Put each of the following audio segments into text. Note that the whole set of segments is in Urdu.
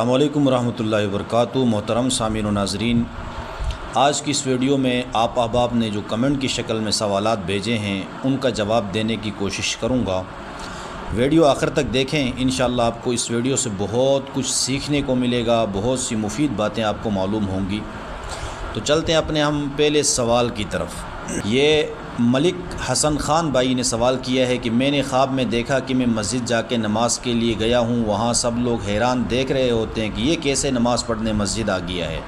السلام علیکم ورحمۃ اللہ وبرکاتہ۔ محترم سامعین و ناظرین، آج کی اس ویڈیو میں آپ احباب نے جو کمنٹ کی شکل میں سوالات بھیجے ہیں ان کا جواب دینے کی کوشش کروں گا۔ ویڈیو آخر تک دیکھیں، انشاءاللہ آپ کو اس ویڈیو سے بہت کچھ سیکھنے کو ملے گا، بہت سی مفید باتیں آپ کو معلوم ہوں گی۔ تو چلتے ہیں اپنے ہم پہلے سوال کی طرف۔ یہ ملک حسن خان بھائی نے سوال کیا ہے کہ میں نے خواب میں دیکھا کہ میں مسجد جا کے نماز کے لیے گیا ہوں، وہاں سب لوگ حیران دیکھ رہے ہوتے ہیں کہ یہ کیسے نماز پڑھنے مسجد آ گیا ہے۔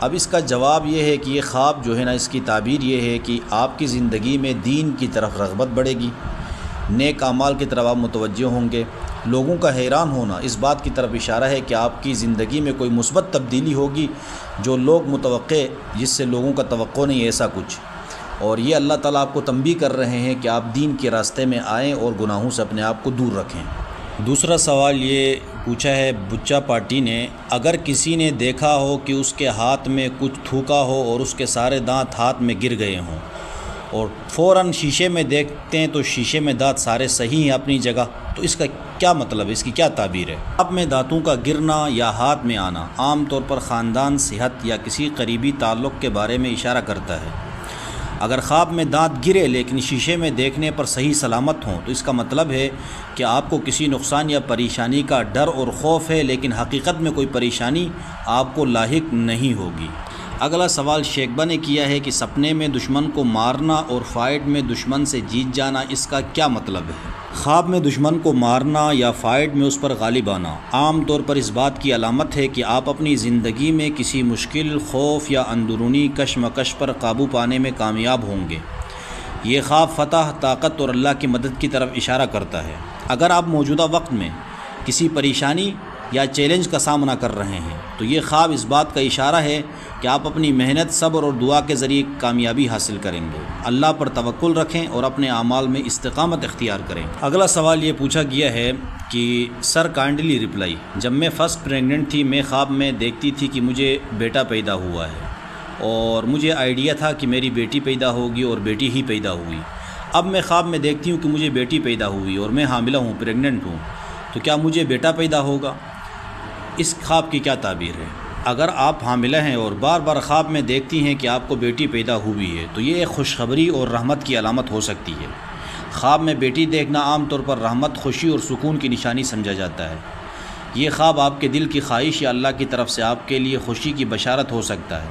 اب اس کا جواب یہ ہے کہ یہ خواب جو ہے نا، اس کی تعبیر یہ ہے کہ آپ کی زندگی میں دین کی طرف رغبت بڑھے گی، نیک اعمال کی طرف آپ متوجہ ہوں گے۔ لوگوں کا حیران ہونا اس بات کی طرف اشارہ ہے کہ آپ کی زندگی میں کوئی مثبت تبدیلی ہوگی جو لوگ متوقع، جس سے لوگوں کا توقع نہیں ایسا کچھ۔ اور یہ اللہ تعالیٰ آپ کو تنبیہ کر رہے ہیں کہ آپ دین کے راستے میں آئیں اور گناہوں سے اپنے آپ کو دور رکھیں۔ دوسرا سوال یہ پوچھا ہے بچہ پارٹی نے، اگر کسی نے دیکھا ہو کہ اس کے ہاتھ میں کچھ تھوکا ہو اور اس کے سارے دانت ہاتھ میں گر گئے ہوں اور فوراً شیشے میں دیکھتے ہیں تو شیشے میں دانت سارے صحیح ہیں اپنی جگہ، تو اس کا کیا مطلب ہے، اس کی کیا تعبیر ہے؟ آپ میں دانتوں کا گرنا یا ہاتھ میں آنا عام طور پر خاندان، صحت یا کسی قریبی تعلق کے بارے میں اشارہ کرتا ہے۔ اگر خواب میں دانت گرے لیکن شیشے میں دیکھنے پر صحیح سلامت ہوں تو اس کا مطلب ہے کہ آپ کو کسی نقصان یا پریشانی کا ڈر اور خوف ہے، لیکن حقیقت میں کوئی پریشانی آپ کو لاحق نہیں ہوگی۔ اگلا سوال شیخبہ نے کیا ہے کہ سپنے میں دشمن کو مارنا اور فائٹ میں دشمن سے جیت جانا، اس کا کیا مطلب ہے؟ خواب میں دشمن کو مارنا یا فائٹ میں اس پر غالب آنا عام طور پر اس بات کی علامت ہے کہ آپ اپنی زندگی میں کسی مشکل، خوف یا اندرونی کشمکش پر قابو پانے میں کامیاب ہوں گے۔ یہ خواب فتح، طاقت اور اللہ کی مدد کی طرف اشارہ کرتا ہے۔ اگر آپ موجودہ وقت میں کسی پریشانی یا چیلنج کا سامنا کر رہے ہیں تو یہ خواب اس بات کا اشارہ ہے کہ آپ اپنی محنت، صبر اور دعا کے ذریعے کامیابی حاصل کریں گے۔ اللہ پر توکل رکھیں اور اپنے اعمال میں استقامت اختیار کریں۔ اگلا سوال یہ پوچھا گیا ہے کہ سر کائنڈلی رپلائی، جب میں فرسٹ پریگننٹ تھی میں خواب میں دیکھتی تھی کہ مجھے بیٹا پیدا ہوا ہے اور مجھے آئیڈیا تھا کہ میری بیٹی پیدا ہوگی اور بیٹی ہی پیدا ہوئی۔ اب میں خواب میں دیکھتی ہوں کہ مجھے بیٹی پیدا ہوئی اور میں حاملہ ہوں، پریگننٹ ہوں، تو کیا مجھے بیٹا پیدا ہوگا؟ اس خواب کی کیا تعبیر ہے؟ اگر آپ حاملہ ہیں اور بار بار خواب میں دیکھتی ہیں کہ آپ کو بیٹی پیدا ہوئی ہے تو یہ ایک خوشخبری اور رحمت کی علامت ہو سکتی ہے۔ خواب میں بیٹی دیکھنا عام طور پر رحمت، خوشی اور سکون کی نشانی سمجھا جاتا ہے۔ یہ خواب آپ کے دل کی خواہش یا اللہ کی طرف سے آپ کے لیے خوشی کی بشارت ہو سکتا ہے،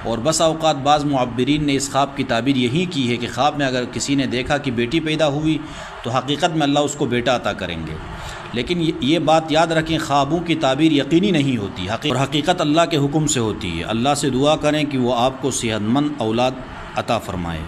اور بس اوقات بعض معبرین نے اس خواب کی تعبیر یہی کی ہے کہ خواب میں اگر کسی نے دیکھا کہ بیٹی پیدا ہوئی تو حقیقت میں اللہ اس کو بیٹا عطا کریں گے۔ لیکن یہ بات یاد رکھیں، خوابوں کی تعبیر یقینی نہیں ہوتی اور حقیقت اللہ کے حکم سے ہوتی ہے۔ اللہ سے دعا کریں کہ وہ آپ کو صحت مند اولاد عطا فرمائے۔